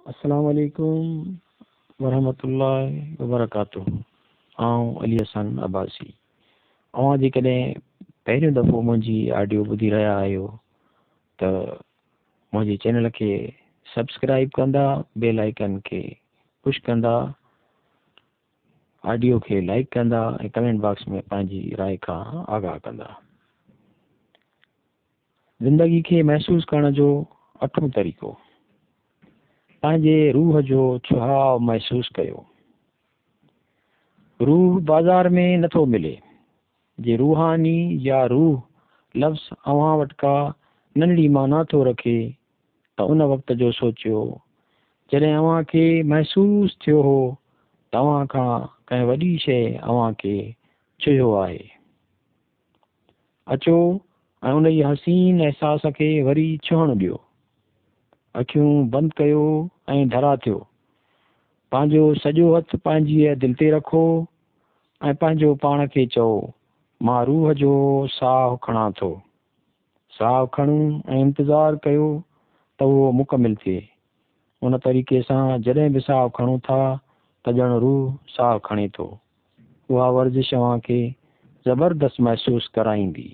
अस्सलाम वालेकुम वरहमतुल्लाहि वबरकातुहू। आऊं अली हसन अब्बासी। अवां जेकॾहिं पहिरियों दफ़ो मुंहिंजी ऑडियो ॿुधी रहिया आहियो त मुंहिंजे चैनल खे सब्सक्राइब कंदा, बेल आइकन खे पुश कंदा, ऑडियो खे लाइक कंदा ऐं कमेंट बॉक्स में पंहिंजी राय खां आगाह कंदा। ज़िंदगी खे महसूस करण जो 8हों तरीक़ो, पंहिंजे रूह जो चुहाव महसूस कयो। रूह बाज़ार में नथो मिले। जे रूहानी या रूह लफ़्ज़ अव्हां वटि का नंढड़ी माना थो रखे त उन वक़्त जो सोचियो जॾहिं अव्हां खे महसूस थियो हो त अव्हां खां कंहिं वॾी शइ अव्हां खे चयो आहे। अचो ऐं उन ई हसीन अहसास खे वरी छुहण ॾियो। अखियूं बंदि कयो ऐं धरा थियो। पंहिंजो सॼो हथु पंहिंजी दिलि ते रखो ऐं पंहिंजो पाण खे चओ, मां रूह जो साहु खणां थो। साहु खणूं ऐं इंतज़ारु कयो त उहो मुकमिल थिए। उन तरीक़े सां जॾहिं बि साहु खणूं था त ॼण रूह साहु खणे थो। उहा वर्जिश अव्हां खे ज़बरदस्त महसूसु कराईंदी।